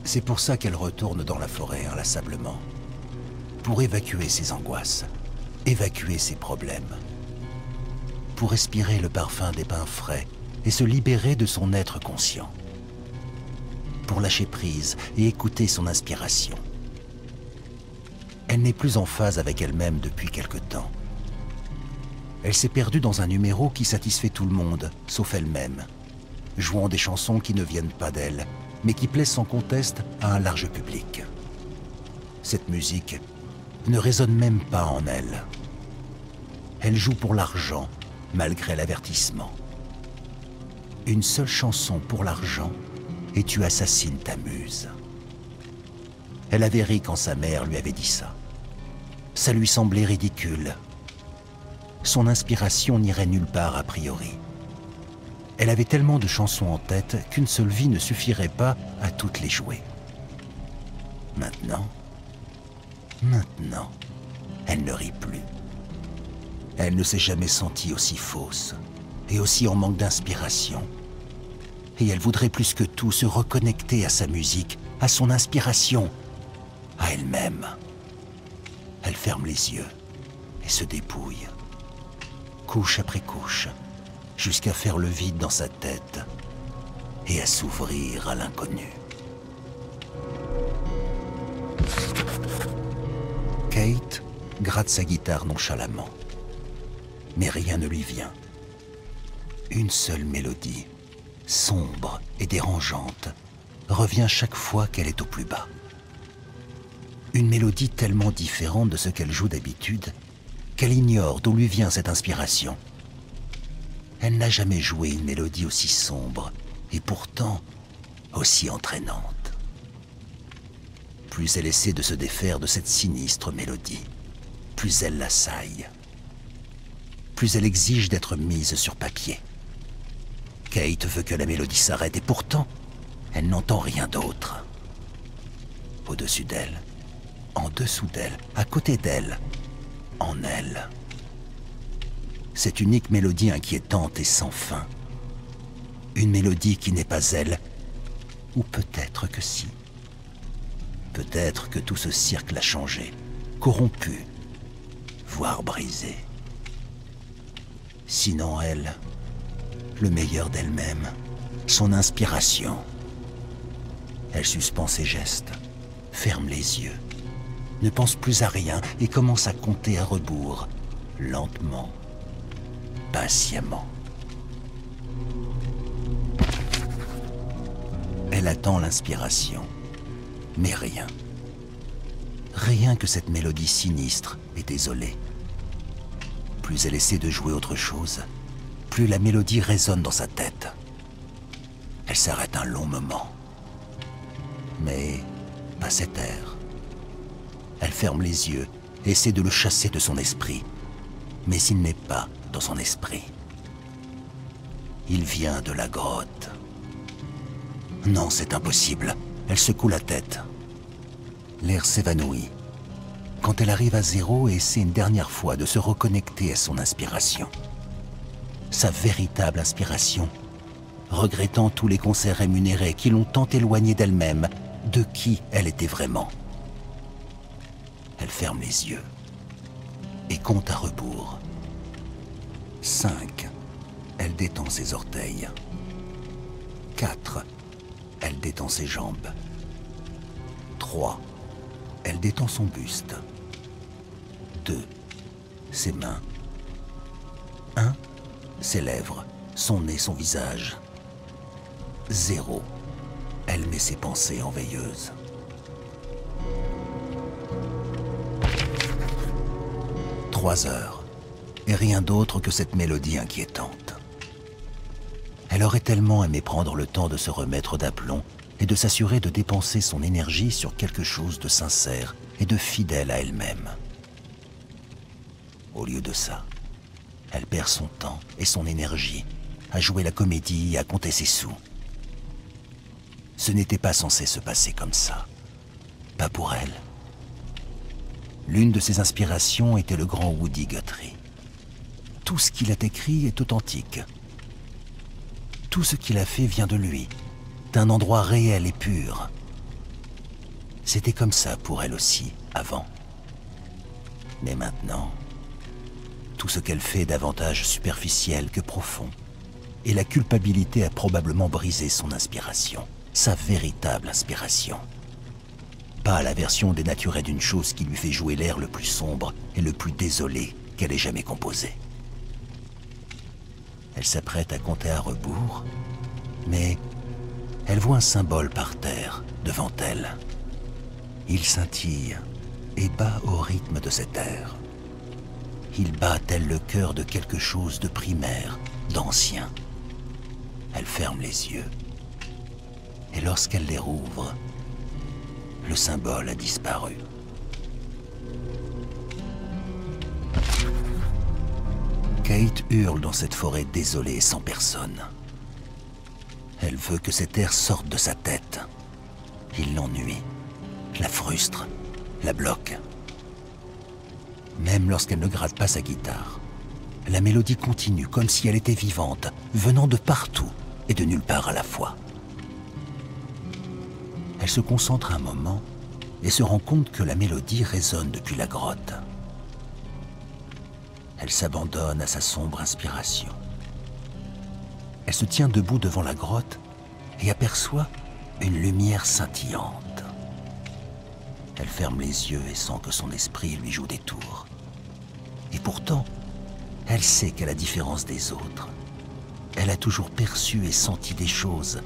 C'est pour ça qu'elle retourne dans la forêt inlassablement. Pour évacuer ses angoisses, évacuer ses problèmes. Pour respirer le parfum des pins frais et se libérer de son être conscient. Pour lâcher prise et écouter son inspiration. Elle n'est plus en phase avec elle-même depuis quelque temps. Elle s'est perdue dans un numéro qui satisfait tout le monde, sauf elle-même, jouant des chansons qui ne viennent pas d'elle, mais qui plaisent sans conteste à un large public. Cette musique ne résonne même pas en elle. Elle joue pour l'argent, malgré l'avertissement. Une seule chanson pour l'argent, et tu assassines ta muse. Elle avait ri quand sa mère lui avait dit ça. Ça lui semblait ridicule. Son inspiration n'irait nulle part a priori. Elle avait tellement de chansons en tête qu'une seule vie ne suffirait pas à toutes les jouer. Maintenant, elle ne rit plus. Elle ne s'est jamais sentie aussi fausse et aussi en manque d'inspiration. Et elle voudrait plus que tout se reconnecter à sa musique, à son inspiration, à elle-même. Elle ferme les yeux et se dépouille, couche après couche, jusqu'à faire le vide dans sa tête et à s'ouvrir à l'inconnu. Kate gratte sa guitare nonchalamment, mais rien ne lui vient. Une seule mélodie, sombre et dérangeante, revient chaque fois qu'elle est au plus bas. Une mélodie tellement différente de ce qu'elle joue d'habitude qu'elle ignore d'où lui vient cette inspiration. Elle n'a jamais joué une mélodie aussi sombre et pourtant aussi entraînante. Plus elle essaie de se défaire de cette sinistre mélodie, plus elle l'assaille. Plus elle exige d'être mise sur papier. Kate veut que la mélodie s'arrête et pourtant, elle n'entend rien d'autre. Au-dessus d'elle, en dessous d'elle, à côté d'elle, en elle. Cette unique mélodie inquiétante et sans fin. Une mélodie qui n'est pas elle, ou peut-être que si. Peut-être que tout ce cirque l'a changé, corrompu, voire brisé. Sinon elle, le meilleur d'elle-même, son inspiration. Elle suspend ses gestes, ferme les yeux, ne pense plus à rien et commence à compter à rebours, lentement, patiemment. Elle attend l'inspiration, mais rien. Rien que cette mélodie sinistre et désolée. Plus elle essaie de jouer autre chose, plus la mélodie résonne dans sa tête. Elle s'arrête un long moment. Mais pas cet air. Elle ferme les yeux, essaie de le chasser de son esprit. Mais il n'est pas dans son esprit. Il vient de la grotte. Non, c'est impossible. Elle secoue la tête. L'air s'évanouit. Quand elle arrive à zéro et essaie une dernière fois de se reconnecter à son inspiration. Sa véritable inspiration, regrettant tous les concerts rémunérés qui l'ont tant éloignée d'elle-même, de qui elle était vraiment. Elle ferme les yeux et compte à rebours. 5. Elle détend ses orteils. 4. Elle détend ses jambes. 3. Elle détend son buste. 2. Ses mains. 1. Ses lèvres, son nez, son visage. 0. Elle met ses pensées en veilleuse. 3 heures, et rien d'autre que cette mélodie inquiétante. Elle aurait tellement aimé prendre le temps de se remettre d'aplomb et de s'assurer de dépenser son énergie sur quelque chose de sincère et de fidèle à elle-même. Au lieu de ça, elle perd son temps et son énergie à jouer la comédie et à compter ses sous. Ce n'était pas censé se passer comme ça. Pas pour elle. L'une de ses inspirations était le grand Woody Guthrie. Tout ce qu'il a écrit est authentique. Tout ce qu'il a fait vient de lui, d'un endroit réel et pur. C'était comme ça pour elle aussi, avant. Mais maintenant, tout ce qu'elle fait est davantage superficiel que profond. Et la culpabilité a probablement brisé son inspiration, sa véritable inspiration. Pas la version dénaturée d'une chose qui lui fait jouer l'air le plus sombre et le plus désolé qu'elle ait jamais composé. Elle s'apprête à compter à rebours, mais elle voit un symbole par terre, devant elle. Il scintille et bat au rythme de cet air. Il bat tel le cœur de quelque chose de primaire, d'ancien. Elle ferme les yeux, et lorsqu'elle les rouvre, le symbole a disparu. Kate hurle dans cette forêt désolée et sans personne. Elle veut que cet air sorte de sa tête. Il l'ennuie, la frustre, la bloque. Même lorsqu'elle ne gratte pas sa guitare, la mélodie continue comme si elle était vivante, venant de partout et de nulle part à la fois. Elle se concentre un moment et se rend compte que la mélodie résonne depuis la grotte. Elle s'abandonne à sa sombre inspiration. Elle se tient debout devant la grotte et aperçoit une lumière scintillante. Elle ferme les yeux et sent que son esprit lui joue des tours. Et pourtant, elle sait qu'à la différence des autres, elle a toujours perçu et senti des choses.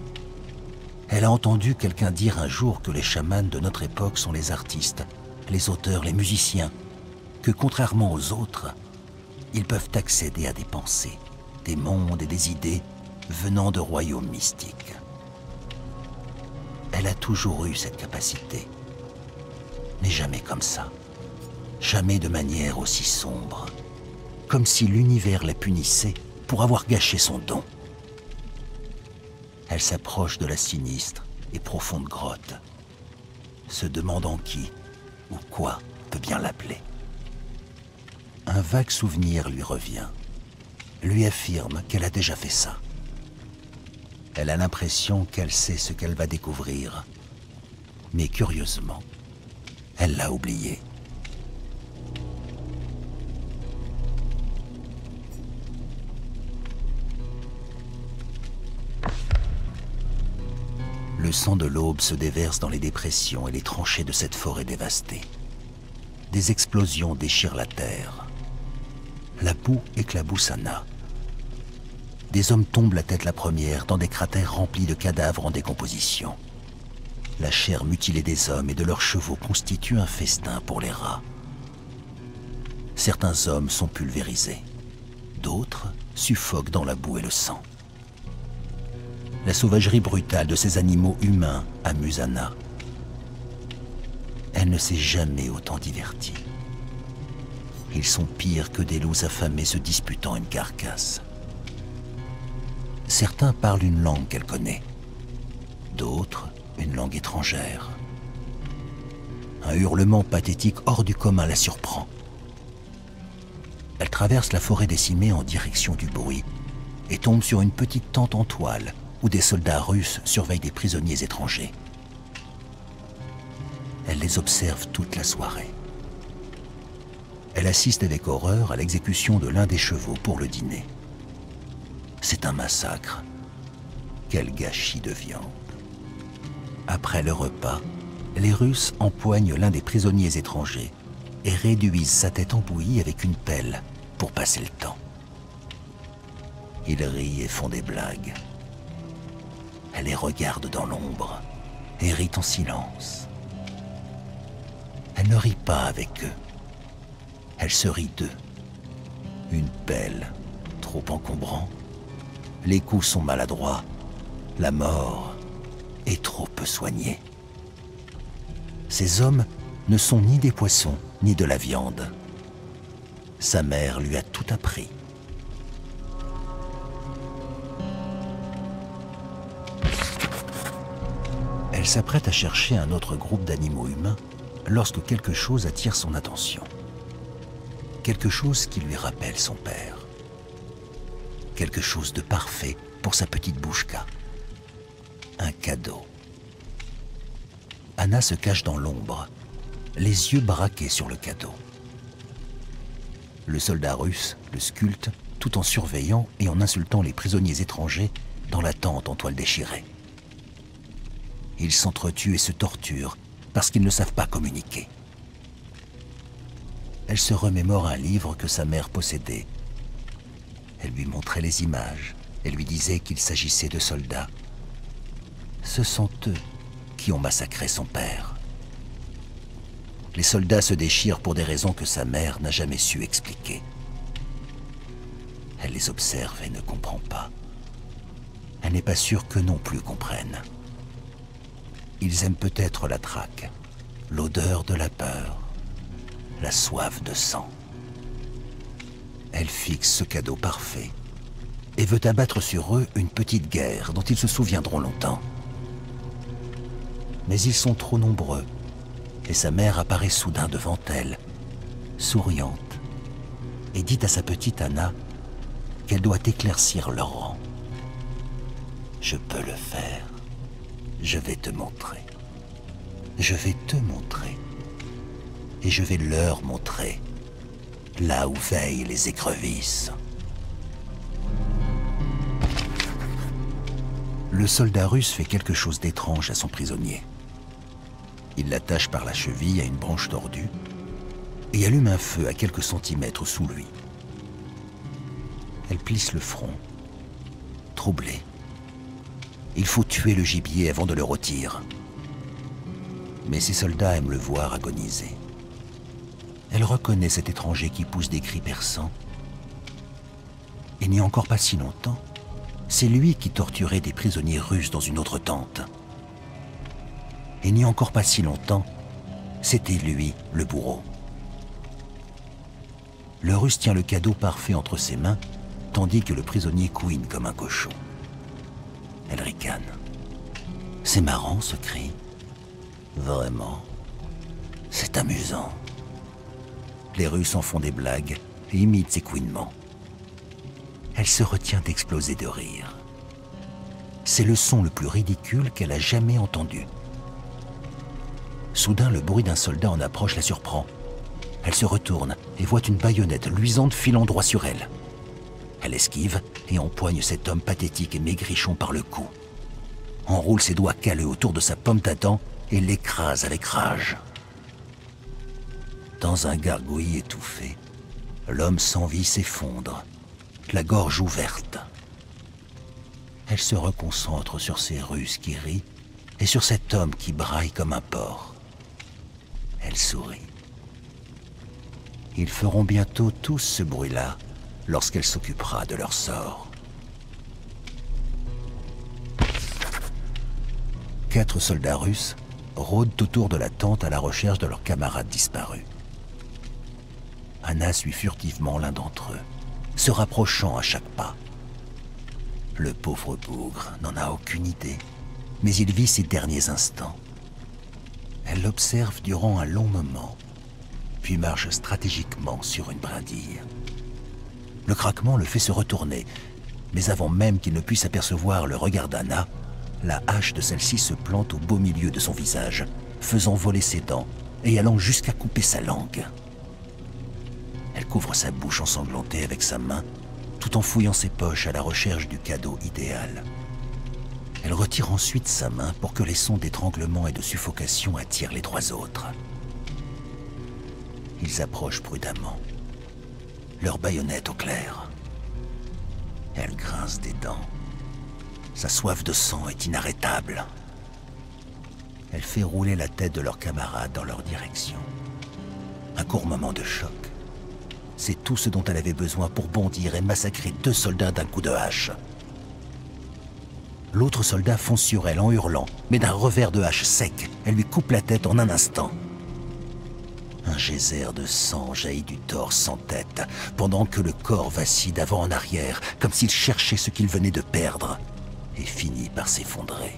Elle a entendu quelqu'un dire un jour que les chamans de notre époque sont les artistes, les auteurs, les musiciens, que contrairement aux autres, ils peuvent accéder à des pensées, des mondes et des idées venant de royaumes mystiques. Elle a toujours eu cette capacité, mais jamais comme ça, jamais de manière aussi sombre, comme si l'univers la punissait pour avoir gâché son don. Elle s'approche de la sinistre et profonde grotte, se demandant qui ou quoi peut bien l'appeler. Un vague souvenir lui revient, lui affirme qu'elle a déjà fait ça. Elle a l'impression qu'elle sait ce qu'elle va découvrir, mais curieusement, elle l'a oublié. Le sang de l'aube se déverse dans les dépressions et les tranchées de cette forêt dévastée. Des explosions déchirent la terre. La boue éclabousse Anna. Des hommes tombent la tête la première dans des cratères remplis de cadavres en décomposition. La chair mutilée des hommes et de leurs chevaux constitue un festin pour les rats. Certains hommes sont pulvérisés. D'autres suffoquent dans la boue et le sang. La sauvagerie brutale de ces animaux humains amuse Anna. Elle ne s'est jamais autant divertie. Ils sont pires que des loups affamés se disputant une carcasse. Certains parlent une langue qu'elle connaît, d'autres une langue étrangère. Un hurlement pathétique hors du commun la surprend. Elle traverse la forêt décimée en direction du bruit et tombe sur une petite tente en toile où des soldats russes surveillent des prisonniers étrangers. Elle les observe toute la soirée. Elle assiste avec horreur à l'exécution de l'un des chevaux pour le dîner. C'est un massacre. Quel gâchis de viande. Après le repas, les Russes empoignent l'un des prisonniers étrangers et réduisent sa tête en bouillie avec une pelle pour passer le temps. Ils rient et font des blagues. Elle les regarde dans l'ombre et rit en silence. Elle ne rit pas avec eux. Elle se rit d'eux. Une pelle, trop encombrant. Les coups sont maladroits. La mort est trop peu soignée. Ces hommes ne sont ni des poissons, ni de la viande. Sa mère lui a tout appris. Elle s'apprête à chercher un autre groupe d'animaux humains lorsque quelque chose attire son attention. Quelque chose qui lui rappelle son père. Quelque chose de parfait pour sa petite Bouchka. Un cadeau. Anna se cache dans l'ombre, les yeux braqués sur le cadeau. Le soldat russe le sculpte tout en surveillant et en insultant les prisonniers étrangers dans la tente en toile déchirée. Ils s'entretuent et se torturent parce qu'ils ne savent pas communiquer. Elle se remémore un livre que sa mère possédait. Elle lui montrait les images et lui disait qu'il s'agissait de soldats. Ce sont eux qui ont massacré son père. Les soldats se déchirent pour des raisons que sa mère n'a jamais su expliquer. Elle les observe et ne comprend pas. Elle n'est pas sûre qu'eux non plus comprennent. Ils aiment peut-être la traque, l'odeur de la peur, la soif de sang. Elle fixe ce cadeau parfait et veut abattre sur eux une petite guerre dont ils se souviendront longtemps. Mais ils sont trop nombreux et sa mère apparaît soudain devant elle, souriante, et dit à sa petite Anna qu'elle doit éclaircir leur rang. « Je peux le faire. Je vais te montrer. Je vais te montrer. Et je vais leur montrer, là où veillent les écrevisses. » Le soldat russe fait quelque chose d'étrange à son prisonnier. Il l'attache par la cheville à une branche tordue et allume un feu à quelques centimètres sous lui. Elle plisse le front, troublée. Il faut tuer le gibier avant de le rôtir. Mais ses soldats aiment le voir agoniser. Elle reconnaît cet étranger qui pousse des cris perçants. Il n'y a encore pas si longtemps, c'est lui qui torturait des prisonniers russes dans une autre tente. Et il n'y a encore pas si longtemps, c'était lui le bourreau. Le Russe tient le cadeau parfait entre ses mains, tandis que le prisonnier couine comme un cochon. Elle ricane. C'est marrant ce cri. Vraiment, c'est amusant. Les Russes en font des blagues et imitent ses couinements. Elle se retient d'exploser de rire. C'est le son le plus ridicule qu'elle a jamais entendu. Soudain, le bruit d'un soldat en approche la surprend. Elle se retourne et voit une baïonnette luisante filant droit sur elle. Elle esquive et empoigne cet homme pathétique et maigrichon par le cou. Enroule ses doigts calleux autour de sa pomme d'Adam et l'écrase avec rage. Dans un gargouillis étouffé, l'homme sans vie s'effondre, la gorge ouverte. Elle se reconcentre sur ces Russes qui rient et sur cet homme qui braille comme un porc. Elle sourit. Ils feront bientôt tous ce bruit-là lorsqu'elle s'occupera de leur sort. 4 soldats russes rôdent autour de la tente à la recherche de leurs camarades disparus. Anna suit furtivement l'un d'entre eux, se rapprochant à chaque pas. Le pauvre bougre n'en a aucune idée, mais il vit ses derniers instants. Elle l'observe durant un long moment, puis marche stratégiquement sur une brindille. Le craquement le fait se retourner, mais avant même qu'il ne puisse apercevoir le regard d'Anna, la hache de celle-ci se plante au beau milieu de son visage, faisant voler ses dents et allant jusqu'à couper sa langue. Elle couvre sa bouche ensanglantée avec sa main, tout en fouillant ses poches à la recherche du cadeau idéal. Elle retire ensuite sa main pour que les sons d'étranglement et de suffocation attirent les 3 autres. Ils approchent prudemment, leur baïonnette au clair. Elle grince des dents. Sa soif de sang est inarrêtable. Elle fait rouler la tête de leurs camarades dans leur direction. Un court moment de choc. C'est tout ce dont elle avait besoin pour bondir et massacrer 2 soldats d'un coup de hache. L'autre soldat fonce sur elle en hurlant, mais d'un revers de hache sec, elle lui coupe la tête en un instant. Un geyser de sang jaillit du torse sans tête, pendant que le corps vacille d'avant en arrière, comme s'il cherchait ce qu'il venait de perdre, et finit par s'effondrer.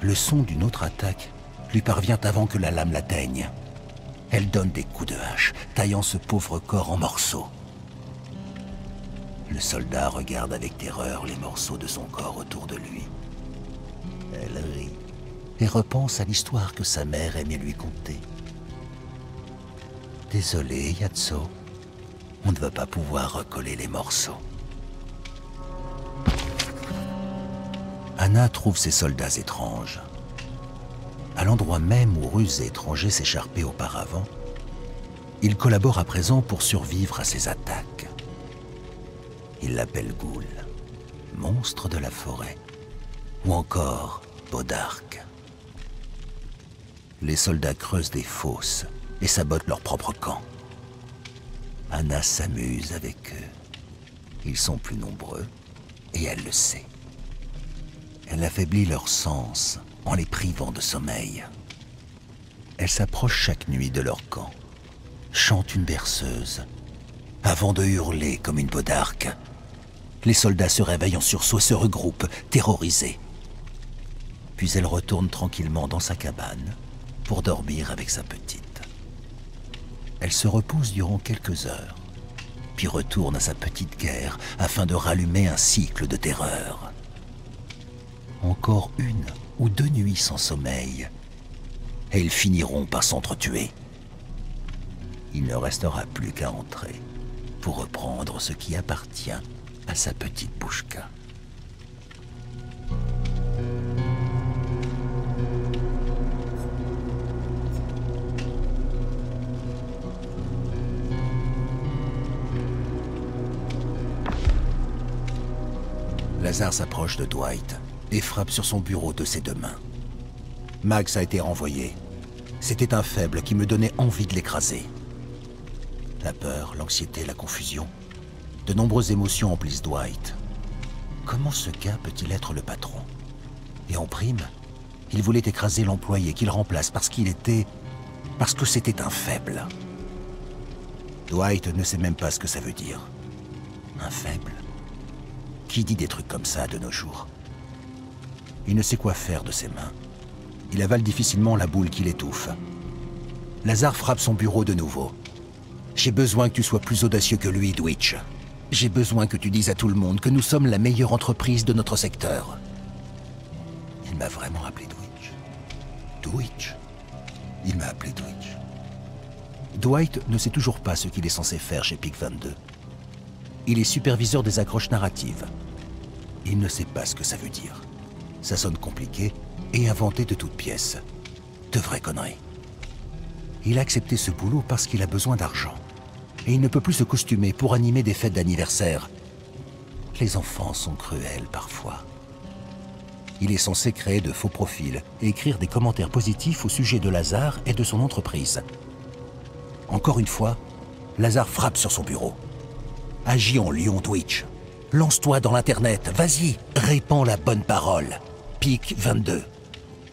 Le son d'une autre attaque lui parvient avant que la lame l'atteigne. Elle donne des coups de hache, taillant ce pauvre corps en morceaux. Le soldat regarde avec terreur les morceaux de son corps autour de lui. Elle rit, et repense à l'histoire que sa mère aimait lui conter. Désolé, Yatso, on ne va pas pouvoir recoller les morceaux. Anna trouve ces soldats étranges. À l'endroit même où Ruse et étranger s'écharpaient auparavant, ils collaborent à présent pour survivre à ces attaques. Ils l'appellent Ghoul, monstre de la forêt, ou encore Bodark. Les soldats creusent des fosses et sabotent leur propre camp. Anna s'amuse avec eux. Ils sont plus nombreux et elle le sait. Elle affaiblit leurs sens en les privant de sommeil. Elle s'approche chaque nuit de leur camp, chante une berceuse, avant de hurler comme une Bodark. Les soldats se réveillent en sursaut et se regroupent, terrorisés. Puis elle retourne tranquillement dans sa cabane pour dormir avec sa petite. Elle se repose durant quelques heures, puis retourne à sa petite guerre afin de rallumer un cycle de terreur. Encore 1 ou 2 nuits sans sommeil, et ils finiront par s'entretuer. Il ne restera plus qu'à entrer pour reprendre ce qui appartient à sa petite Bouchka. Lazare s'approche de Dwight et frappe sur son bureau de ses 2 mains. Max a été renvoyé. C'était un faible qui me donnait envie de l'écraser. La peur, l'anxiété, la confusion. De nombreuses émotions emplissent Dwight. Comment ce gars peut-il être le patron? Et en prime, il voulait écraser l'employé qu'il remplace parce que c'était un faible. Dwight ne sait même pas ce que ça veut dire. Un faible? Qui dit des trucs comme ça de nos jours? Il ne sait quoi faire de ses mains. Il avale difficilement la boule qui l'étouffe. Lazare frappe son bureau de nouveau. J'ai besoin que tu sois plus audacieux que lui, Dwight. J'ai besoin que tu dises à tout le monde que nous sommes la meilleure entreprise de notre secteur. Il m'a vraiment appelé Dwight. Dwight? Il m'a appelé Dwight. Dwight ne sait toujours pas ce qu'il est censé faire chez PIC 22. Il est superviseur des accroches narratives. Il ne sait pas ce que ça veut dire. Ça sonne compliqué et inventé de toutes pièces. De vraies conneries. Il a accepté ce boulot parce qu'il a besoin d'argent. Et il ne peut plus se costumer pour animer des fêtes d'anniversaire. Les enfants sont cruels parfois. Il est censé créer de faux profils et écrire des commentaires positifs au sujet de Lazare et de son entreprise. Encore une fois, Lazare frappe sur son bureau. Agis en lion, Twitch. Lance-toi dans l'internet, vas-y, répands la bonne parole. PIC 22.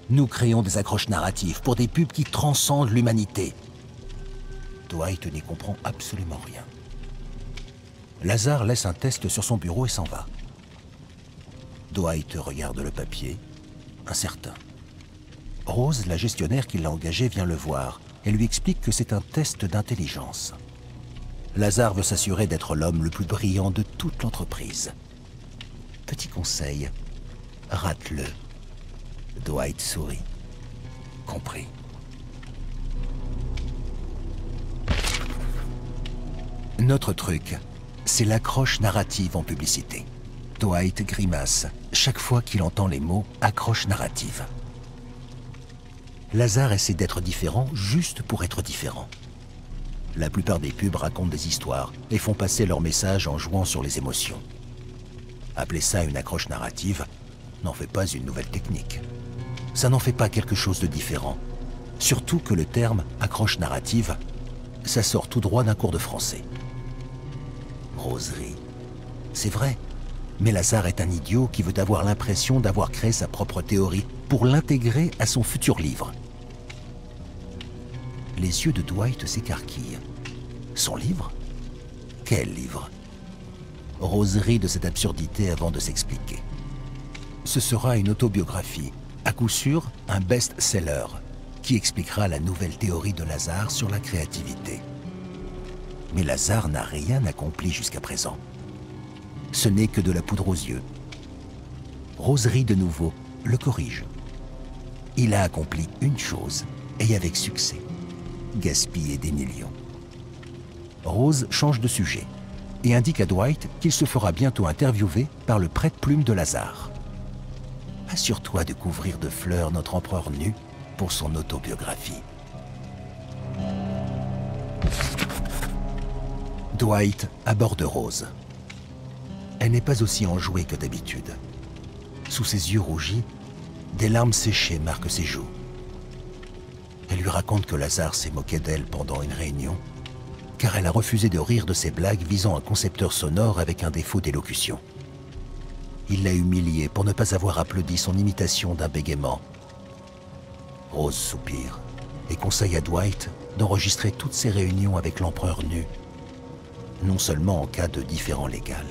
Nous créons des accroches narratives pour des pubs qui transcendent l'humanité. Dwight n'y comprend absolument rien. Lazare laisse un test sur son bureau et s'en va. Dwight regarde le papier, incertain. Rose, la gestionnaire qui l'a engagé, vient le voir et lui explique que c'est un test d'intelligence. Lazare veut s'assurer d'être l'homme le plus brillant de toute l'entreprise. Petit conseil, rate-le. Dwight sourit. Compris. Notre truc, c'est l'accroche narrative en publicité. Dwight grimace chaque fois qu'il entend les mots « accroche narrative ». Lazare essaie d'être différent juste pour être différent. La plupart des pubs racontent des histoires et font passer leur message en jouant sur les émotions. Appeler ça une accroche narrative n'en fait pas une nouvelle technique. Ça n'en fait pas quelque chose de différent. Surtout que le terme « accroche narrative », ça sort tout droit d'un cours de français. Roserie. C'est vrai, mais Lazare est un idiot qui veut avoir l'impression d'avoir créé sa propre théorie pour l'intégrer à son futur livre. Les yeux de Dwight s'écarquillent. Son livre? Quel livre? Rose rit de cette absurdité avant de s'expliquer. Ce sera une autobiographie, à coup sûr un best-seller, qui expliquera la nouvelle théorie de Lazare sur la créativité. Mais Lazare n'a rien accompli jusqu'à présent. Ce n'est que de la poudre aux yeux. Rose rit de nouveau, le corrige. il a accompli une chose, et avec succès, gaspiller des millions. Rose change de sujet et indique à Dwight qu'il se fera bientôt interviewer par le prête-plume de Lazare. Assure-toi de couvrir de fleurs notre empereur nu pour son autobiographie. Dwight aborde Rose. Elle n'est pas aussi enjouée que d'habitude. Sous ses yeux rougis, des larmes séchées marquent ses joues. Elle lui raconte que Lazare s'est moqué d'elle pendant une réunion, car elle a refusé de rire de ses blagues visant un concepteur sonore avec un défaut d'élocution. Il l'a humiliée pour ne pas avoir applaudi son imitation d'un bégaiement. Rose soupire et conseille à Dwight d'enregistrer toutes ses réunions avec l'empereur nu, non seulement en cas de différend légal,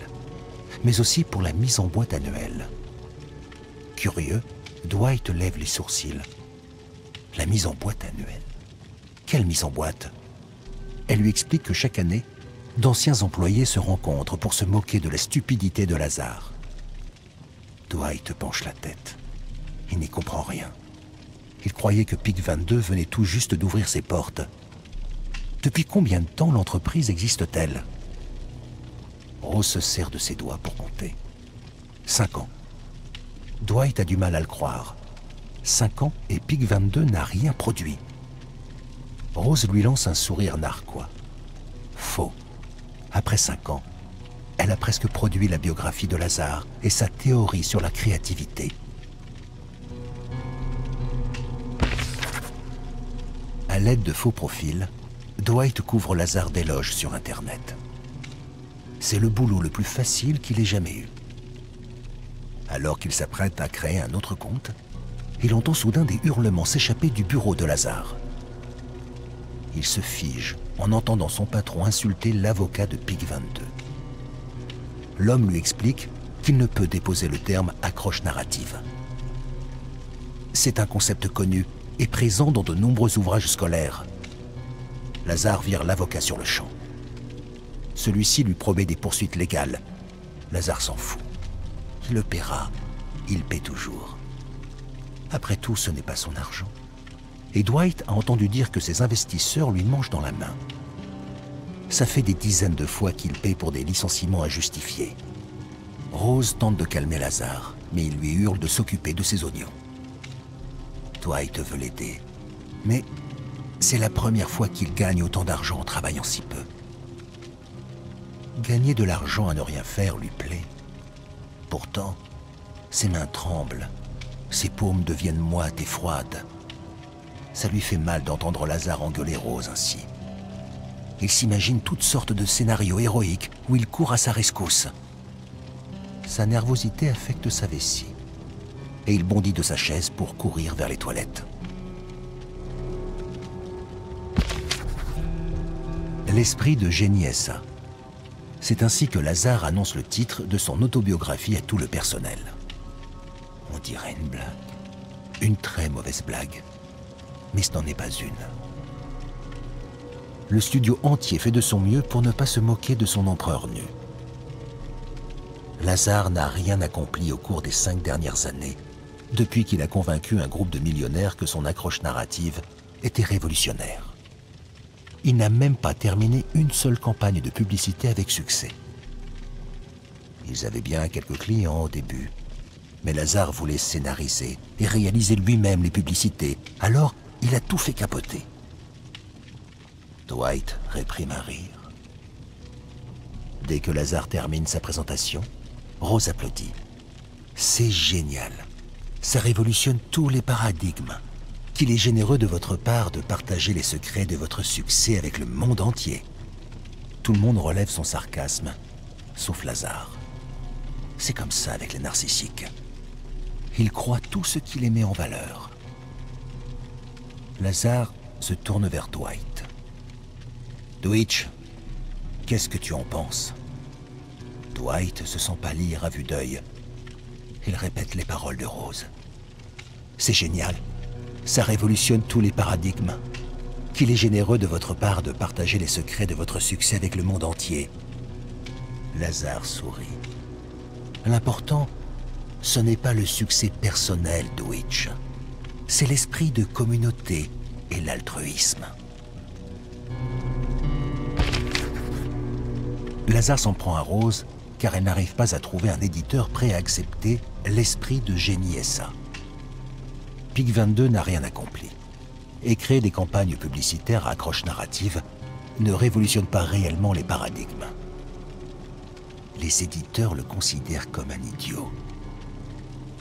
mais aussi pour la mise en boîte annuelle. Curieux, Dwight lève les sourcils. La mise en boîte annuelle? Quelle mise en boîte? Elle lui explique que chaque année, d'anciens employés se rencontrent pour se moquer de la stupidité de Lazare. Dwight penche la tête. Il n'y comprend rien. Il croyait que Pic 22 venait tout juste d'ouvrir ses portes. Depuis combien de temps l'entreprise existe-t-elle? Rose se serre de ses doigts pour compter. 5 ans. Dwight a du mal à le croire. 5 ans et Pic 22 n'a rien produit. Rose lui lance un sourire narquois. Faux. Après 5 ans, elle a presque produit la biographie de Lazare et sa théorie sur la créativité. À l'aide de faux profils, Dwight couvre Lazare d'éloges sur Internet. C'est le boulot le plus facile qu'il ait jamais eu. Alors qu'il s'apprête à créer un autre compte, il entend soudain des hurlements s'échapper du bureau de Lazare. Il se fige en entendant son patron insulter l'avocat de Pic 22. L'homme lui explique qu'il ne peut déposer le terme accroche narrative. C'est un concept connu et présent dans de nombreux ouvrages scolaires. Lazare vire l'avocat sur le champ. Celui-ci lui promet des poursuites légales. Lazare s'en fout. Il le paiera. Il paie toujours. Après tout, ce n'est pas son argent. Et Dwight a entendu dire que ses investisseurs lui mangent dans la main. Ça fait des dizaines de fois qu'il paie pour des licenciements injustifiés. Rose tente de calmer Lazare, mais il lui hurle de s'occuper de ses oignons. Dwight veut l'aider, mais c'est la première fois qu'il gagne autant d'argent en travaillant si peu. Gagner de l'argent à ne rien faire lui plaît. Pourtant, ses mains tremblent, ses paumes deviennent moites et froides. Ça lui fait mal d'entendre Lazare engueuler Rose ainsi. Il s'imagine toutes sortes de scénarios héroïques où il court à sa rescousse. Sa nervosité affecte sa vessie et il bondit de sa chaise pour courir vers les toilettes. L'esprit de génie SA. C'est ainsi que Lazare annonce le titre de son autobiographie à tout le personnel. On dirait une blague. Une très mauvaise blague. Mais ce n'en est pas une. Le studio entier fait de son mieux pour ne pas se moquer de son empereur nu. Lazare n'a rien accompli au cours des 5 dernières années, depuis qu'il a convaincu un groupe de millionnaires que son accroche narrative était révolutionnaire. Il n'a même pas terminé une seule campagne de publicité avec succès. Ils avaient bien quelques clients au début, mais Lazare voulait scénariser et réaliser lui-même les publicités, alors il a tout fait capoter. Dwight réprime un rire. Dès que Lazare termine sa présentation, Rose applaudit. C'est génial. Ça révolutionne tous les paradigmes. Qu'il est généreux de votre part de partager les secrets de votre succès avec le monde entier. Tout le monde relève son sarcasme, sauf Lazare. C'est comme ça avec les narcissiques. Il croit tout ce qu'il met en valeur. Lazare se tourne vers Dwight. Dwight, qu'est-ce que tu en penses? Dwight se sent pâlir à vue d'œil. Il répète les paroles de Rose. C'est génial. Ça révolutionne tous les paradigmes. Qu'il est généreux de votre part de partager les secrets de votre succès avec le monde entier. Lazare sourit. L'important, ce n'est pas le succès personnel, Dwight. c'est l'esprit de communauté et l'altruisme. Lazare s'en prend à Rose car elle n'arrive pas à trouver un éditeur prêt à accepter l'esprit de Génie SA. Pic 22 n'a rien accompli. Et créer des campagnes publicitaires à accroche narrative ne révolutionne pas réellement les paradigmes. Les éditeurs le considèrent comme un idiot.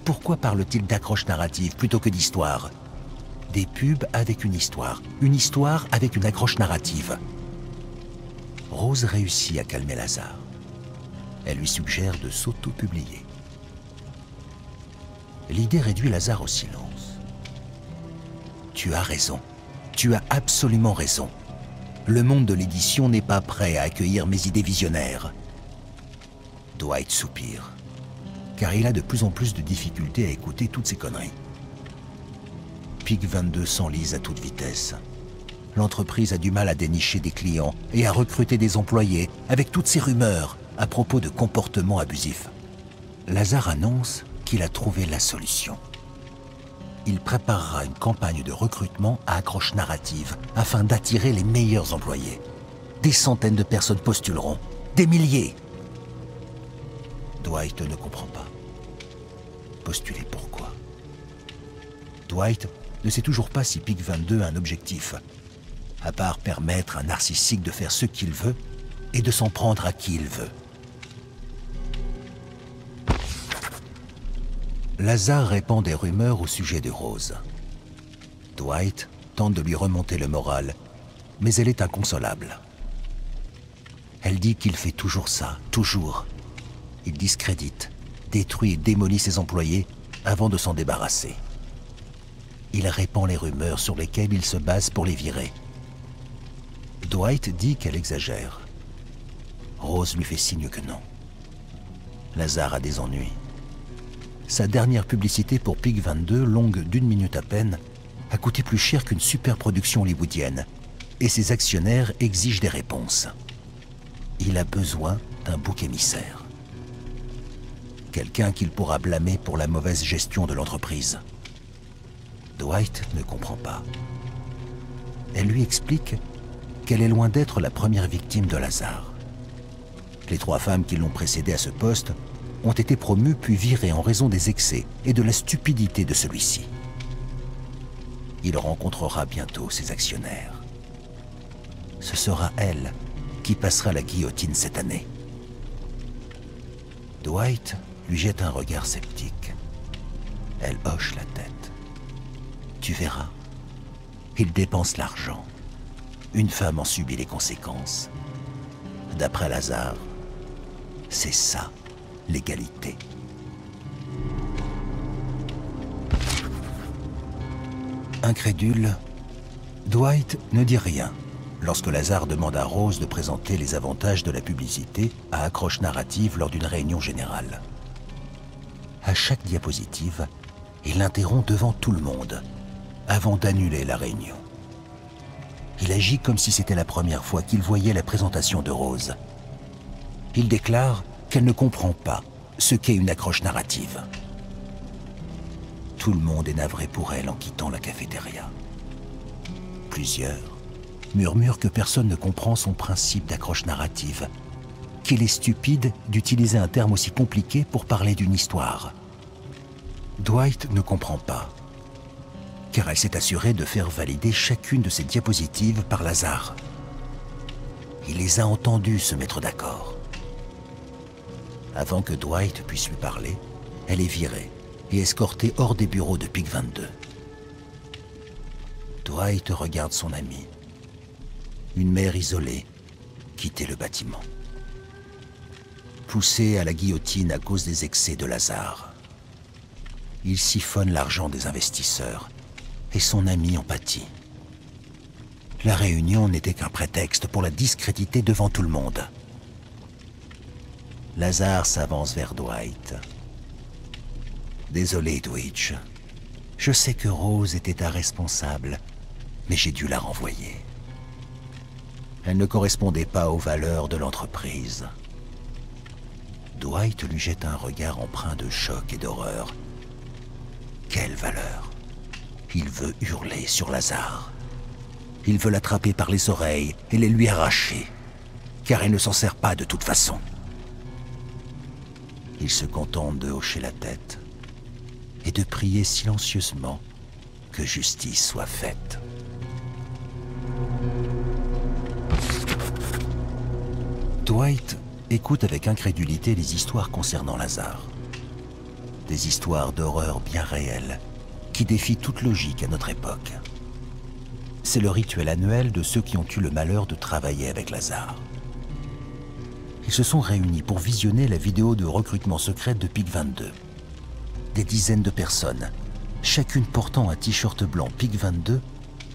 Pourquoi parle-t-il d'accroche narrative plutôt que d'histoire? Des pubs avec une histoire avec une accroche narrative. Rose réussit à calmer Lazare. Elle lui suggère de s'auto-publier. L'idée réduit Lazare au silence. Tu as raison. Tu as absolument raison. Le monde de l'édition n'est pas prêt à accueillir mes idées visionnaires. Dwight soupire, car il a de plus en plus de difficultés à écouter toutes ces conneries. Pic 22 s'enlise à toute vitesse. L'entreprise a du mal à dénicher des clients et à recruter des employés avec toutes ces rumeurs à propos de comportements abusifs. Lazare annonce qu'il a trouvé la solution. Il préparera une campagne de recrutement à accroche narrative afin d'attirer les meilleurs employés. Des centaines de personnes postuleront, des milliers. Dwight ne comprend pas. Postuler pourquoi? Dwight ne sait toujours pas si Pic 22 a un objectif, à part permettre à un narcissique de faire ce qu'il veut et de s'en prendre à qui il veut. Lazare répand des rumeurs au sujet de Rose. Dwight tente de lui remonter le moral, mais elle est inconsolable. Elle dit qu'il fait toujours ça, toujours. Il discrédite, détruit et démolit ses employés avant de s'en débarrasser. Il répand les rumeurs sur lesquelles il se base pour les virer. Dwight dit qu'elle exagère. Rose lui fait signe que non. Lazare a des ennuis. Sa dernière publicité pour Pic 22, longue d'1 minute à peine, a coûté plus cher qu'une super production hollywoodienne, et ses actionnaires exigent des réponses. Il a besoin d'un bouc émissaire. Quelqu'un qu'il pourra blâmer pour la mauvaise gestion de l'entreprise. Dwight ne comprend pas. Elle lui explique qu'elle est loin d'être la première victime de Lazare. Les 3 femmes qui l'ont précédée à ce poste ont été promues puis virées en raison des excès et de la stupidité de celui-ci. Il rencontrera bientôt ses actionnaires. Ce sera elle qui passera la guillotine cette année. Dwight lui jette un regard sceptique. Elle hoche la tête. Tu verras, il dépense l'argent. Une femme en subit les conséquences. D'après Lazare, c'est ça, l'égalité. Incrédule, Dwight ne dit rien lorsque Lazare demande à Rose de présenter les avantages de la publicité à accroche narrative lors d'une réunion générale. À chaque diapositive, il l'interrompt devant tout le monde, avant d'annuler la réunion. Il agit comme si c'était la première fois qu'il voyait la présentation de Rose. Il déclare qu'elle ne comprend pas ce qu'est une accroche narrative. Tout le monde est navré pour elle en quittant la cafétéria. Plusieurs murmurent que personne ne comprend son principe d'accroche narrative, qu'il est stupide d'utiliser un terme aussi compliqué pour parler d'une histoire. Dwight ne comprend pas, car elle s'est assurée de faire valider chacune de ses diapositives par Lazare. Il les a entendus se mettre d'accord. Avant que Dwight puisse lui parler, elle est virée et escortée hors des bureaux de Pic 22. Dwight regarde son ami, une mère isolée, quitter le bâtiment. Poussée à la guillotine à cause des excès de Lazare. Il siphonne l'argent des investisseurs et son ami en pâtit. La réunion n'était qu'un prétexte pour la discréditer devant tout le monde. Lazare s'avance vers Dwight. Désolé, Dwight. Je sais que Rose était ta responsable, mais j'ai dû la renvoyer. Elle ne correspondait pas aux valeurs de l'entreprise. Dwight lui jette un regard empreint de choc et d'horreur. Quelle valeur? Il veut hurler sur Lazare. Il veut l'attraper par les oreilles et les lui arracher, car il ne s'en sert pas de toute façon. Il se contente de hocher la tête et de prier silencieusement que justice soit faite. Dwight écoute avec incrédulité les histoires concernant Lazare. Des histoires d'horreur bien réelles qui défient toute logique à notre époque. C'est le rituel annuel de ceux qui ont eu le malheur de travailler avec Lazare. Ils se sont réunis pour visionner la vidéo de recrutement secret de PIC 22. Des dizaines de personnes, chacune portant un t-shirt blanc PIC 22,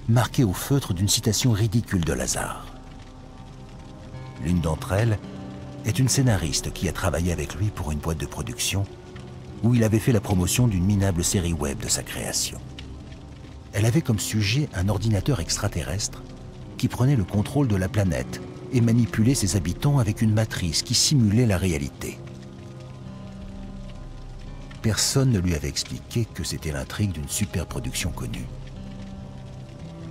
marqué au feutre d'une citation ridicule de Lazare. L'une d'entre elles est une scénariste qui a travaillé avec lui pour une boîte de production où il avait fait la promotion d'une minable série web de sa création. Elle avait comme sujet un ordinateur extraterrestre qui prenait le contrôle de la planète et manipulait ses habitants avec une matrice qui simulait la réalité. Personne ne lui avait expliqué que c'était l'intrigue d'une superproduction connue.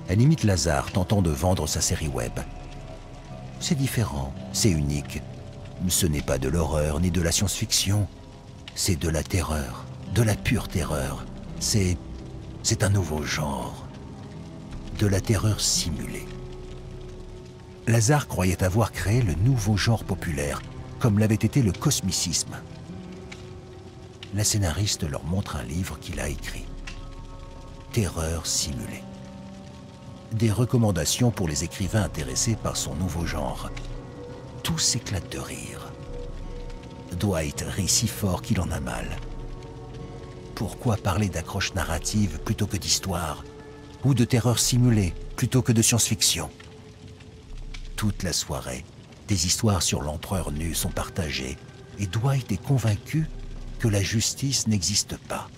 Elle imite Lazare tentant de vendre sa série web. C'est différent, c'est unique. Ce n'est pas de l'horreur ni de la science-fiction. C'est de la terreur, de la pure terreur. C'est un nouveau genre. De la terreur simulée. Lazare croyait avoir créé le nouveau genre populaire, comme l'avait été le cosmicisme. La scénariste leur montre un livre qu'il a écrit. Terreur simulée. Des recommandations pour les écrivains intéressés par son nouveau genre. Tous s'éclatent de rire. Dwight rit si fort qu'il en a mal. Pourquoi parler d'accroche narrative plutôt que d'histoire, ou de terreur simulée plutôt que de science-fiction? Toute la soirée, des histoires sur l'empereur nu sont partagées, et Dwight est convaincu que la justice n'existe pas.